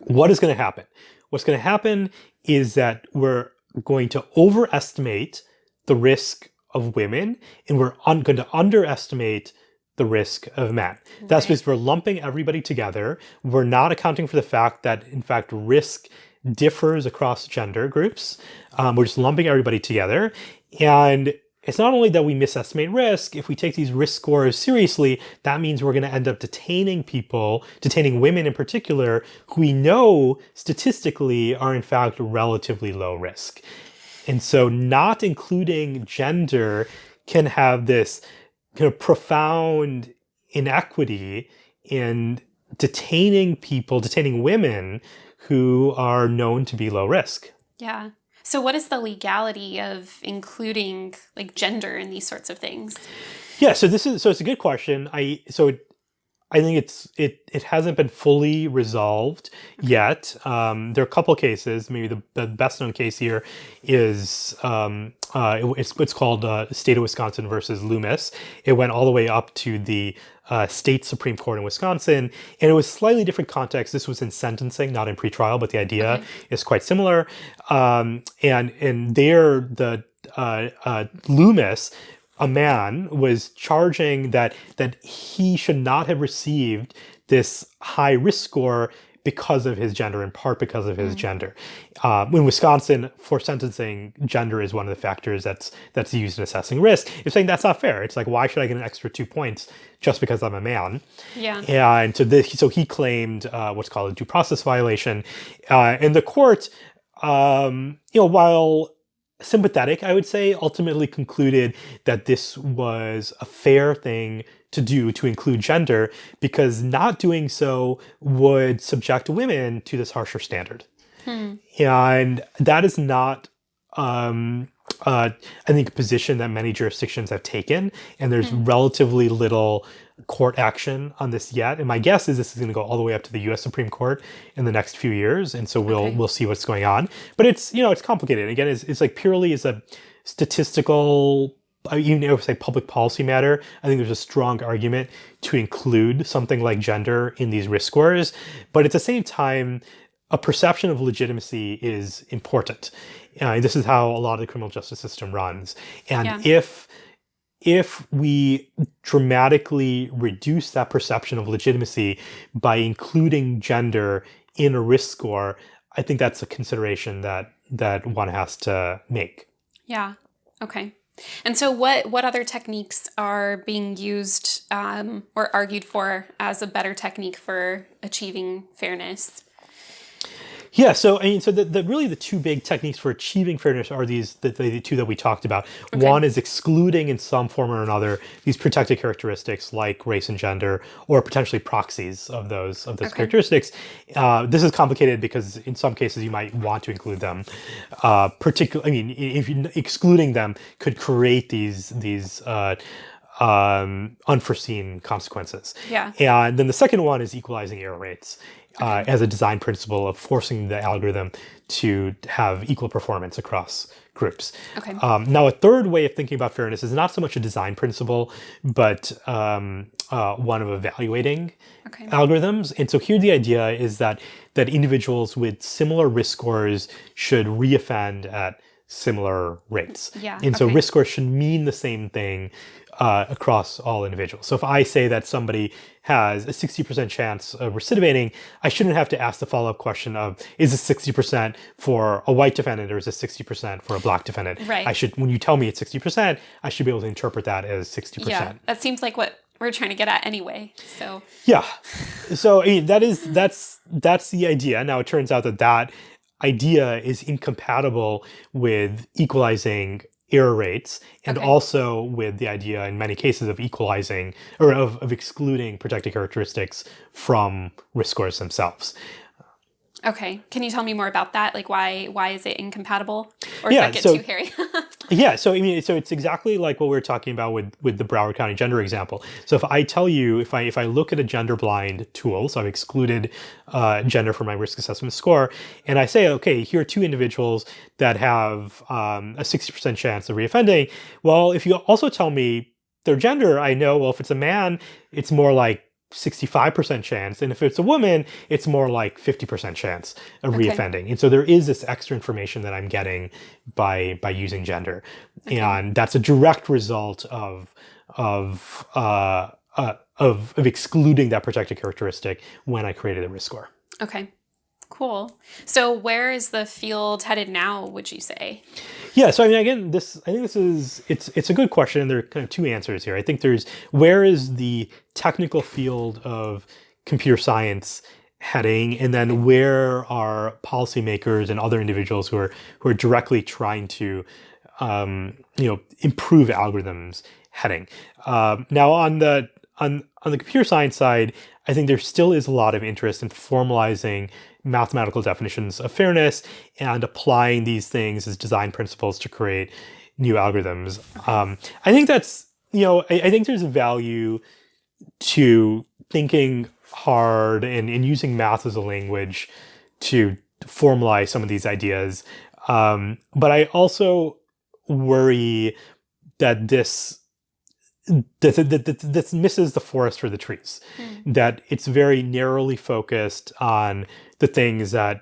what is going to happen? What's going to happen is that we're going to overestimate the risk of women, and we're going to underestimate the risk of men. Right. That's because we're lumping everybody together. We're not accounting for the fact that, in fact, risk differs across gender groups. We're just lumping everybody together. And it's not only that we misestimate risk. If we take these risk scores seriously, that means we're going to end up detaining women in particular, who we know statistically are in fact relatively low risk. And so not including gender can have this kind of profound inequity in detaining women who are known to be low risk. Yeah. So what is the legality of including like gender in these sorts of things? Yeah, so it's a good question. I think it hasn't been fully resolved yet. There are a couple cases. Maybe the best known case here is it's called State of Wisconsin versus Loomis. It went all the way up to the state Supreme Court in Wisconsin, and it was slightly different context. This was in sentencing, not in pretrial, but the idea is quite similar. And there, the Loomis, a man, was charging that he should not have received this high risk score because of his gender, in part because of his gender. In Wisconsin, for sentencing, gender is one of the factors that's used in assessing risk. It's saying that's not fair. It's like, why should I get an extra 2 points just because I'm a man? Yeah. And so he claimed what's called a due process violation. And the court, while sympathetic, I would say, ultimately concluded that this was a fair thing to do, to include gender, because not doing so would subject women to this harsher standard. And that is not, I think, a position that many jurisdictions have taken, and there's relatively little court action on this yet. And my guess is this is going to go all the way up to the U.S. Supreme Court in the next few years, and so we'll see what's going on. But it's it's complicated. Again, it's like purely as a statistical, even if say public policy matter, I think there's a strong argument to include something like gender in these risk scores. But at the same time, a perception of legitimacy is important. This is how a lot of the criminal justice system runs. And if we dramatically reduce that perception of legitimacy by including gender in a risk score, I think that's a consideration that one has to make. Yeah. Okay. And so what other techniques are being used or argued for as a better technique for achieving fairness? Yeah, so the two big techniques for achieving fairness are the two that we talked about. Okay. One is excluding in some form or another these protected characteristics like race and gender, or potentially proxies of those characteristics. This is complicated because in some cases you might want to include them. Excluding them could create these unforeseen consequences. Yeah. And then the second one is equalizing error rates. As a design principle of forcing the algorithm to have equal performance across groups. Okay. Now, a third way of thinking about fairness is not so much a design principle, but one of evaluating algorithms. And so here the idea is that individuals with similar risk scores should reoffend at similar rates. Yeah. And so risk scores should mean the same thing across all individuals. So if I say that somebody has a 60% chance of recidivating, I shouldn't have to ask the follow-up question of, is this 60% for a white defendant or is this 60% for a black defendant? Right. When you tell me it's 60%, I should be able to interpret that as 60%. Yeah, that seems like what we're trying to get at anyway. So yeah. So that's the idea. Now it turns out that idea is incompatible with equalizing error rates, and also with the idea in many cases of equalizing or of excluding protected characteristics from risk scores themselves. Okay. Can you tell me more about that? Like why is it incompatible? Or does that get too hairy? Yeah. So it's exactly like what we were talking about with the Broward County gender example. So if I tell you, if I look at a gender blind tool, so I've excluded gender from my risk assessment score, and I say, okay, here are two individuals that have a 60% chance of reoffending. Well, if you also tell me their gender, I know, well, if it's a man, it's more like 65% chance. And if it's a woman, it's more like 50% chance of reoffending. And so there is this extra information that I'm getting by using gender. And that's a direct result of excluding that protected characteristic when I created a risk score. Okay, Cool. So where is the field headed now, would you say? Yeah, so I mean, again, it's a good question, and there are kind of two answers here. I think there's where is the technical field of computer science heading, and then where are policymakers and other individuals who are directly trying to improve algorithms heading. Now on the computer science side, I think there still is a lot of interest in formalizing mathematical definitions of fairness and applying these things as design principles to create new algorithms. I think that's, I think there's a value to thinking hard and using math as a language to formalize some of these ideas. But I also worry that this misses the forest for the trees, that it's very narrowly focused on the things that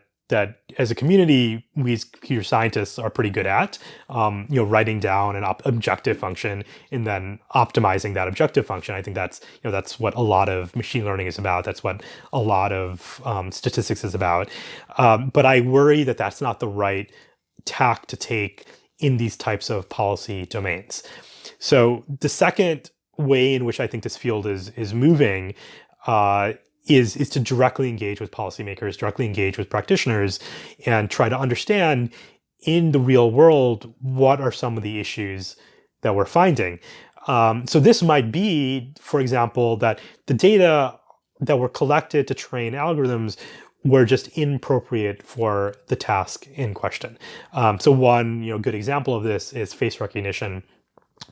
as a community, we as computer scientists are pretty good at, writing down an objective function and then optimizing that objective function. I think that's what a lot of machine learning is about. That's what a lot of statistics is about. But I worry that that's not the right tack to take in these types of policy domains. So the second way in which I think this field is moving is to directly engage with policymakers, directly engage with practitioners, and try to understand in the real world what are some of the issues that we're finding. So this might be, for example, that the data that were collected to train algorithms were just inappropriate for the task in question. So one good example of this is face recognition,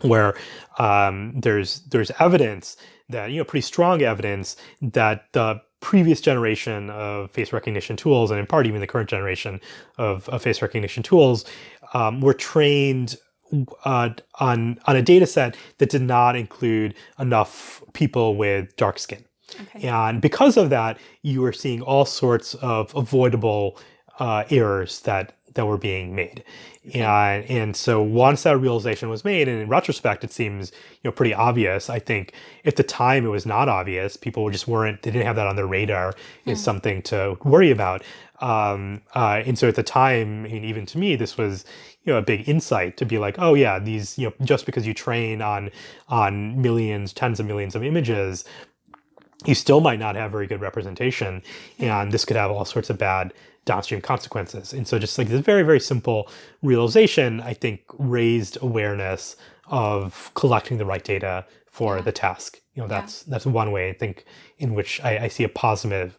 where there's evidence that, pretty strong evidence that the previous generation of face recognition tools, and in part even the current generation of face recognition tools, were trained on a data set that did not include enough people with dark skin. Okay. And because of that, you were seeing all sorts of avoidable errors that were being made. And so once that realization was made, and in retrospect, it seems pretty obvious. I think at the time it was not obvious. People they didn't have that on their radar as something to worry about. And so at the time, even to me, this was a big insight to be like, oh yeah, these just because you train on millions, tens of millions of images, you still might not have very good representation, and this could have all sorts of bad downstream consequences. And so just like this very, very simple realization, I think, raised awareness of collecting the right data for the task. That's one way I think in which I see a positive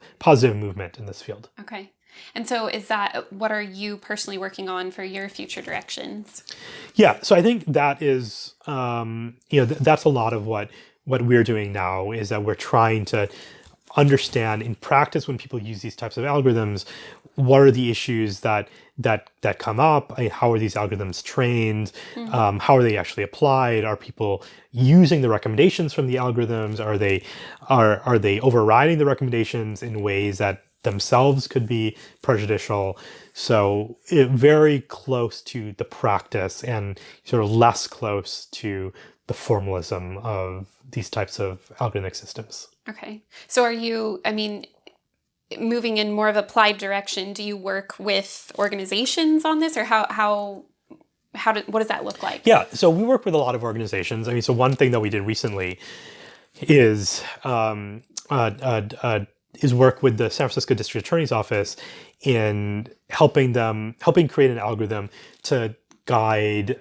movement in this field. Okay. And so what are you personally working on for your future directions? Yeah, so I think that is, that's a lot of what we're doing now, is that we're trying to understand in practice when people use these types of algorithms, what are the issues that come up? How are these algorithms trained? How are they actually applied? Are people using the recommendations from the algorithms? Are they overriding the recommendations in ways that themselves could be prejudicial? So very close to the practice and sort of less close to the formalism of these types of algorithmic systems. Okay. So are you, moving in more of applied direction, do you work with organizations on this, or what does that look like? Yeah, so we work with a lot of organizations. So one thing that we did recently is work with the San Francisco District Attorney's Office in helping create an algorithm to guide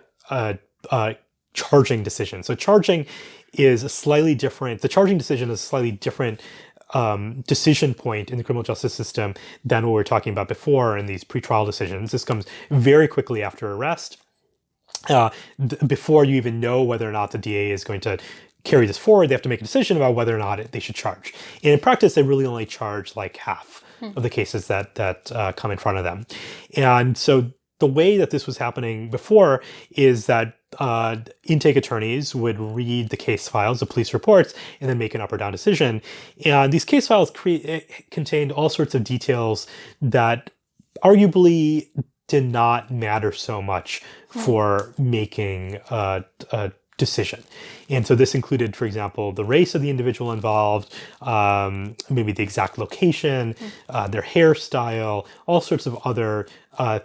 charging decisions. So charging is a slightly different, the charging decision is a slightly different decision point in the criminal justice system than what we were talking about before in these pretrial decisions. This comes very quickly after arrest, before you even know whether or not the DA is going to carry this forward. They have to make a decision about whether or not they should charge. And in practice, they really only charge like half of the cases that come in front of them. And so the way that this was happening before is that intake attorneys would read the case files, the police reports, and then make an up or down decision. And these case files contained all sorts of details that arguably did not matter so much for making a decision. And so this included, for example, the race of the individual involved, maybe the exact location, their hairstyle, all sorts of other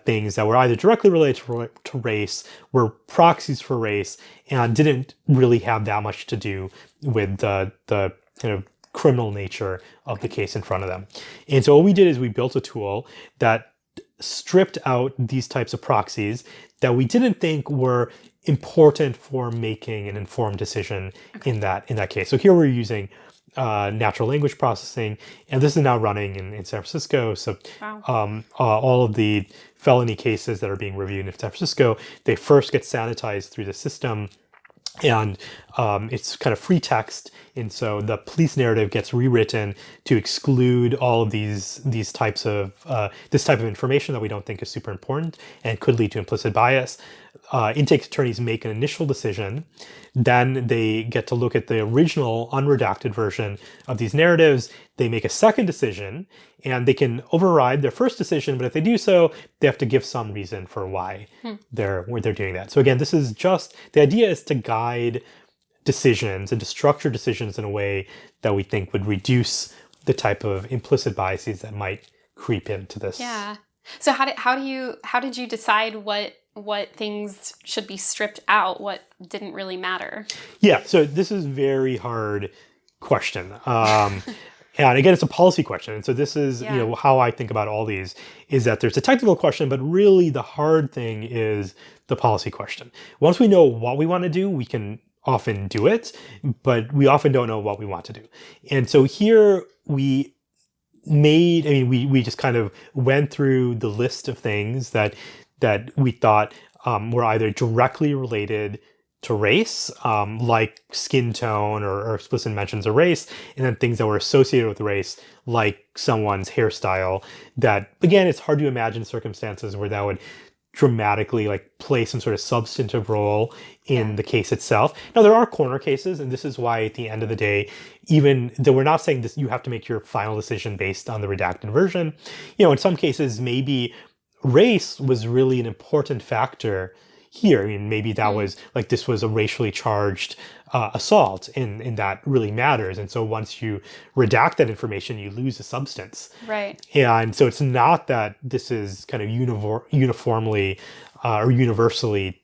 things that were either directly related to race, were proxies for race, and didn't really have that much to do with the kind of criminal nature of the case in front of them. And so what we did is we built a tool that stripped out these types of proxies that we didn't think were important for making an informed decision in that case. So here we're using natural language processing, and this is now running in San Francisco. So all of the felony cases that are being reviewed in San Francisco, they first get sanitized through the system, and it's kind of free text, and so the police narrative gets rewritten to exclude all of this type of information that we don't think is super important and could lead to implicit bias. Intake attorneys make an initial decision, then they get to look at the original unredacted version of these narratives. They make a second decision, and they can override their first decision, but if they do so, they have to give some reason for why they're doing that. So again, this is just, the idea is to guide decisions and to structure decisions in a way that we think would reduce the type of implicit biases that might creep into this. Yeah. So how did you decide what things should be stripped out, what didn't really matter? Yeah, so this is a very hard question. And again, it's a policy question. And so this is how I think about all these, is that there's a technical question, but really the hard thing is the policy question. Once we know what we want to do, we can often do it, but we often don't know what we want to do. And so here we just kind of went through the list of things that we thought were either directly related to race, like skin tone or explicit mentions of race, and then things that were associated with race, like someone's hairstyle, that, again, it's hard to imagine circumstances where that would dramatically play some sort of substantive role in the case itself. Now, there are corner cases, and this is why at the end of the day, even though we're not saying this, you have to make your final decision based on the redacted version. In some cases, maybe race was really an important factor here. I mean, maybe that was this was a racially charged assault, and that really matters. And so once you redact that information, you lose the substance. Right. And so it's not that this is kind of uniformly or universally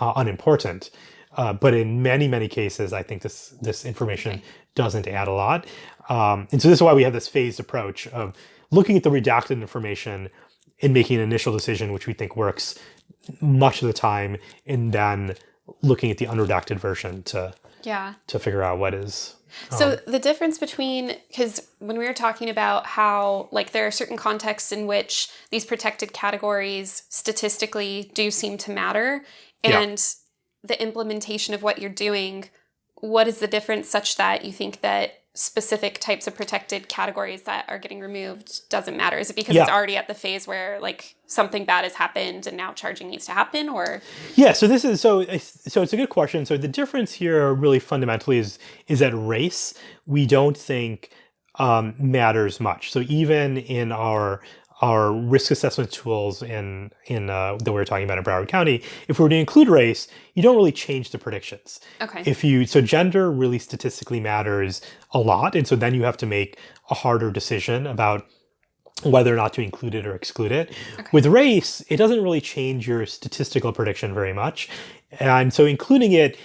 unimportant. But in many, many cases, I think this information doesn't add a lot. And so this is why we have this phased approach of looking at the redacted information and making an initial decision, which we think works much of the time, and then looking at the unredacted version to figure out what is. So the difference between, because when we were talking about how there are certain contexts in which these protected categories statistically do seem to matter, and the implementation of what you're doing, what is the difference such that you think that specific types of protected categories that are getting removed doesn't matter? Is it because it's already at the phase where something bad has happened and now charging needs to happen, or? Yeah, so this is so it's a good question. So the difference here really fundamentally is that race we don't think matters much. So even in our risk assessment tools in that we were talking about in Broward County, if we were to include race, you don't really change the predictions. Okay. So gender really statistically matters a lot, and so then you have to make a harder decision about whether or not to include it or exclude it. Okay. With race, it doesn't really change your statistical prediction very much, and so including it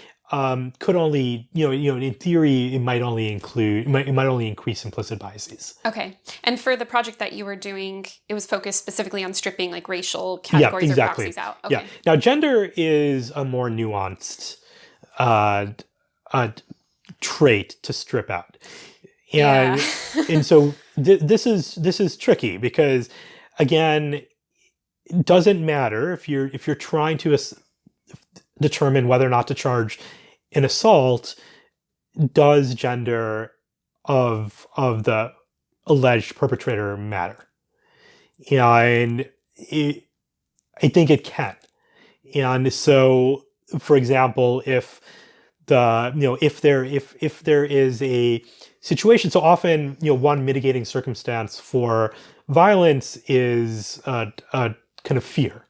could only, in theory, it might only increase implicit biases. Okay. And for the project that you were doing, it was focused specifically on stripping racial categories or proxies out. Okay. Yeah. Now, gender is a more nuanced trait to strip out. And and so this is tricky because, again, it doesn't matter if you're trying to determine whether or not to charge an assault. Does gender of the alleged perpetrator matter? And I think it can. And so, for example, if there is a situation, so often one mitigating circumstance for violence is a kind of fear.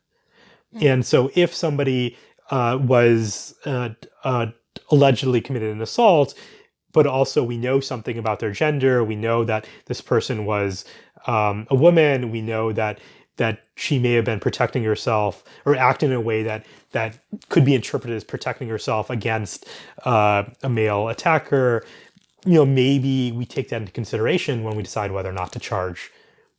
And so if somebody was allegedly committed an assault, but also we know something about their gender. We know that this person was a woman. We know that she may have been protecting herself or acting in a way that could be interpreted as protecting herself against a male attacker. Maybe we take that into consideration when we decide whether or not to charge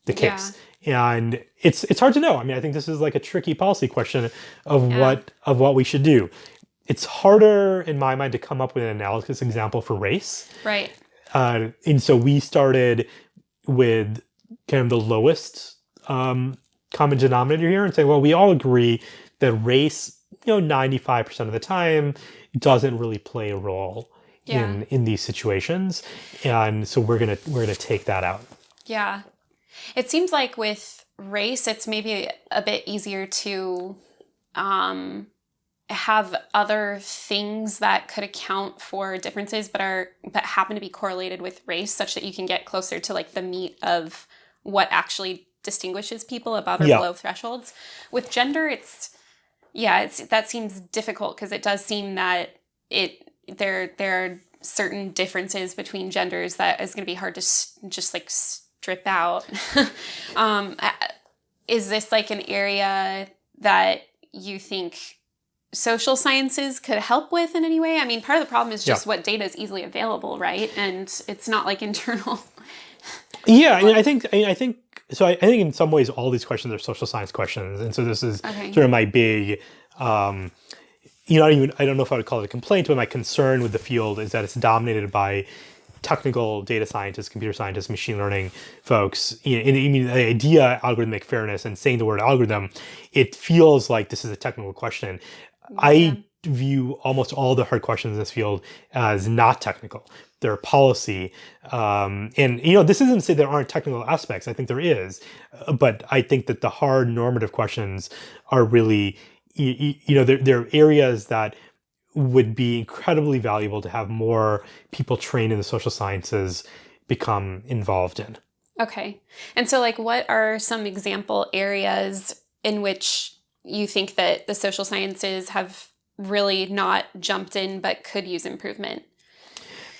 the case. And it's hard to know. I mean, I think this is like a tricky policy question of what we should do. It's harder in my mind to come up with an analogous example for race. Right. And so we started with kind of the lowest common denominator here and say, well, we all agree that race, 95% of the time doesn't really play a role in these situations. And so we're gonna take that out. Yeah. It seems like with race, it's maybe a bit easier to have other things that could account for differences but happen to be correlated with race, such that you can get closer to like the meat of what actually distinguishes people above or below thresholds. With gender, that seems difficult because it does seem that there are certain differences between genders that is going to be hard to just like strip out. Is this like an area that you think social sciences could help with in any way? I mean, part of the problem is just what data is easily available, right? And it's not like internal. Yeah, I mean, I think in some ways all these questions are social science questions, and so this is sort of my big, I don't know if I would call it a complaint, but my concern with the field is that it's dominated by technical data scientists, computer scientists, machine learning folks. The idea algorithmic fairness and saying the word algorithm, it feels like this is a technical question. Yeah. I view almost all the hard questions in this field as not technical. They're policy. And this isn't to say there aren't technical aspects. I think there is. But I think that the hard normative questions are really, they're areas that would be incredibly valuable to have more people trained in the social sciences become involved in. Okay. And so like what are some example areas in which you think that the social sciences have really not jumped in but could use improvement?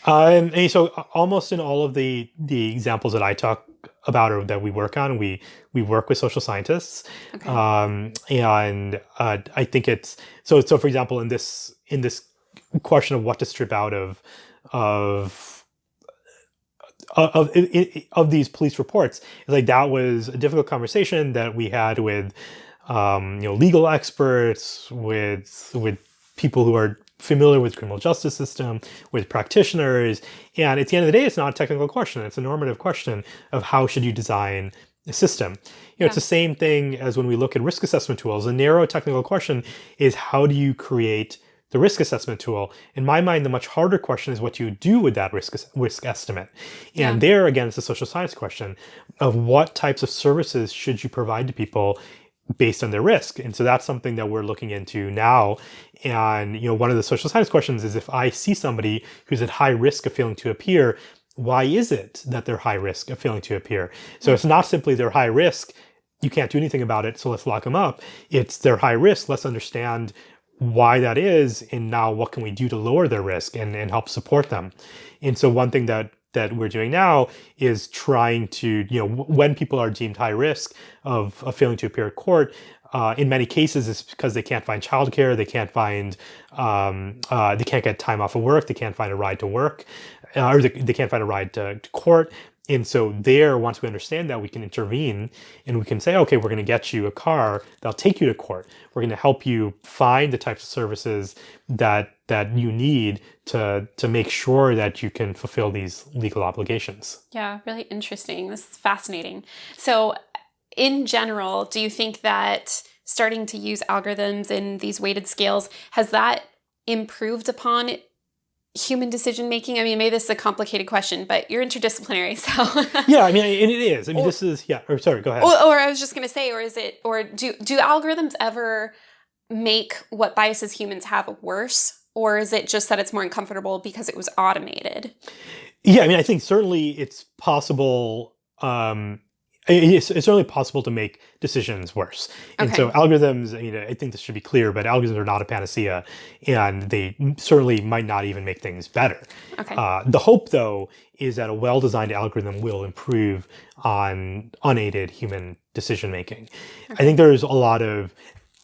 And so almost in all of the examples that I talk about or that we work on, we work with social scientists. Okay. And I think it's so for example, in this question of what to strip out of these police reports, it's like that was a difficult conversation that we had with legal experts, with people who are familiar with the criminal justice system, with practitioners. And at the end of the day, it's not a technical question. It's a normative question of how should you design a system. It's the same thing as when we look at risk assessment tools. A narrow technical question is how do you create the risk assessment tool? In my mind, the much harder question is what you do with that risk estimate. And there, again, it's a social science question of what types of services should you provide to people based on their risk. And so that's something that we're looking into now. And, one of the social science questions is if I see somebody who's at high risk of failing to appear, why is it that they're high risk of failing to appear? So it's not simply they're high risk, you can't do anything about it, so let's lock them up. It's they're high risk, let's understand why that is, and now what can we do to lower their risk and help support them. And so one thing that we're doing now is trying to, when people are deemed high risk of failing to appear at court, in many cases it's because they can't find childcare, they can't find, they can't get time off of work, they can't find a ride to work, or they can't find a ride to court. And so there, once we understand that, we can intervene and we can say, okay, we're going to get you a car that'll take you to court. We're going to help you find the types of services that you need to make sure that you can fulfill these legal obligations. Yeah, really interesting. This is fascinating. So in general, do you think that starting to use algorithms in these weighted scales, has that improved upon human decision making? I mean, maybe this is a complicated question, but you're interdisciplinary, so yeah, I mean, and it is. I mean, this is Or sorry, go ahead. Or I was just going to say, do algorithms ever make what biases humans have worse, or is it just that it's more uncomfortable because it was automated? Yeah, I mean, I think certainly it's possible. it's certainly possible to make decisions worse. And so algorithms, I think this should be clear, but algorithms are not a panacea, and they certainly might not even make things better. Okay. The hope, though, is that a well-designed algorithm will improve on unaided human decision-making. I think there's a lot of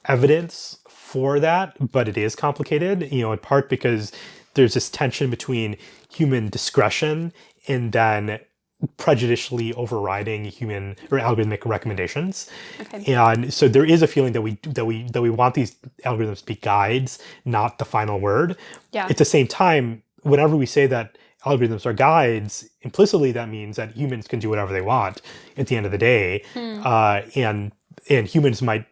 evidence for that, but it is complicated, in part because there's this tension between human discretion and then prejudicially overriding human or algorithmic recommendations. And so there is a feeling that we want these algorithms to be guides, not the final word. At the same time, whenever we say that algorithms are guides, implicitly that means that humans can do whatever they want at the end of the day, and humans might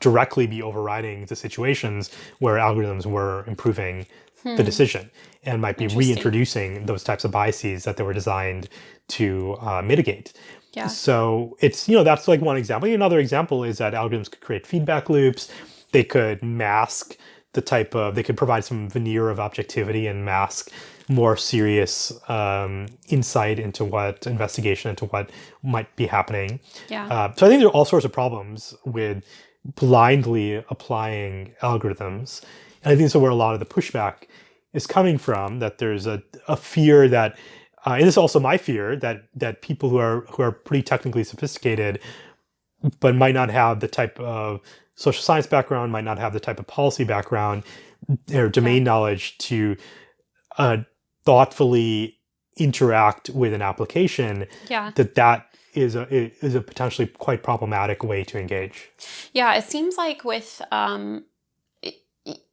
directly be overriding the situations where algorithms were improving the decision, and might be reintroducing those types of biases that they were designed to mitigate. So it's, that's like one example. Another example is that algorithms could create feedback loops. They could mask they could provide some veneer of objectivity and mask more serious insight into investigation into what might be happening. So I think there are all sorts of problems with blindly applying algorithms. And I think this is where a lot of the pushback is coming from, that there's a fear that, and this is also my fear, that people who are pretty technically sophisticated, but might not have the type of social science background, might not have the type of policy background or domain knowledge to thoughtfully interact with an application, that is a potentially quite problematic way to engage. Yeah, it seems like with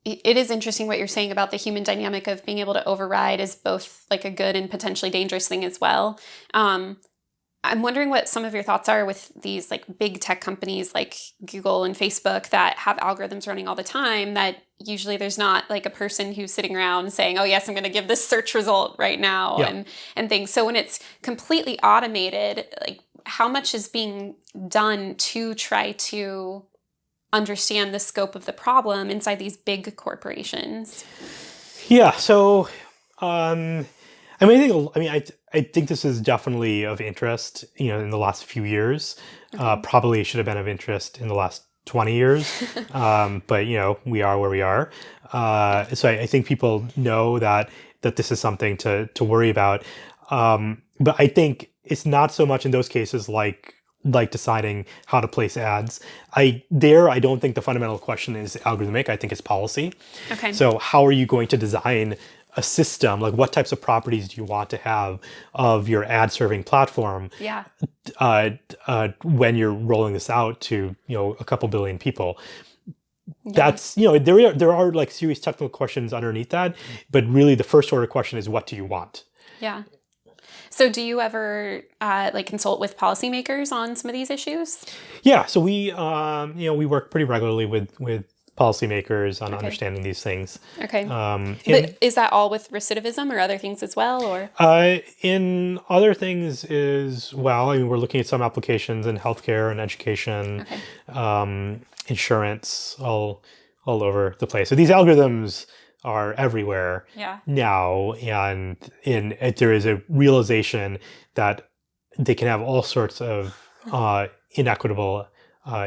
it is interesting what you're saying about the human dynamic of being able to override is both like a good and potentially dangerous thing as well. I'm wondering what some of your thoughts are with these like big tech companies like Google and Facebook that have algorithms running all the time, that usually there's not like a person who's sitting around saying, oh yes, I'm going to give this search result right now and things. So when it's completely automated, like how much is being done to try to understand the scope of the problem inside these big corporations? Yeah. So, I think this is definitely of interest, in the last few years. Probably should have been of interest in the last 20 years. But, we are where we are. So I think people know that this is something to worry about. But I think it's not so much in those cases like deciding how to place ads. I don't think the fundamental question is algorithmic. I think it's policy. So how are you going to design a system? Like, what types of properties do you want to have of your ad serving platform when you're rolling this out to a couple billion people? That's there are like serious technical questions underneath that, but really the first order question is, what do you want? So do you ever consult with policymakers on some of these issues? Yeah, so we we work pretty regularly with policymakers on understanding these things. But is that all with recidivism or other things as well, or? In other things as well. I mean, we're looking at some applications in healthcare and education, insurance, all over the place. So these algorithms are everywhere now, and there is a realization that they can have all sorts of inequitable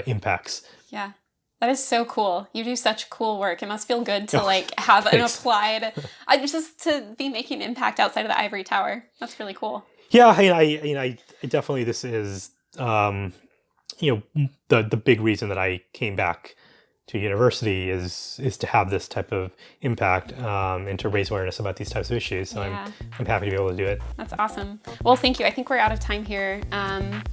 impacts. Yeah. That is so cool. You do such cool work. It must feel good to have an applied, just to be making impact outside of the ivory tower. That's really cool. Yeah, I definitely, this is the big reason that I came back to university is to have this type of impact and to raise awareness about these types of issues. So I'm happy to be able to do it. That's awesome. Well, thank you. I think we're out of time here.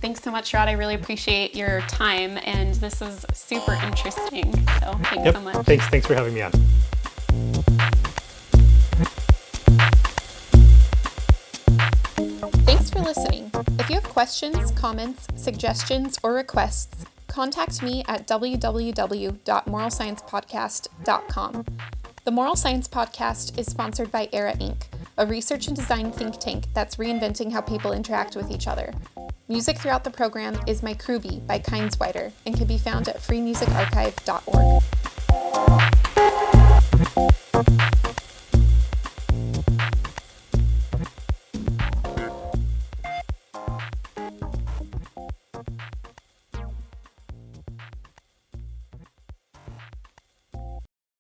Thanks so much, Sharad. I really appreciate your time, and this is super interesting. So thanks so much. Thanks for having me on. Thanks for listening. If you have questions, comments, suggestions, or requests, contact me at www.moralsciencepodcast.com. The Moral Science Podcast is sponsored by ERA Inc., a research and design think tank that's reinventing how people interact with each other. Music throughout the program is My Kruby by Kindswider and can be found at freemusicarchive.org.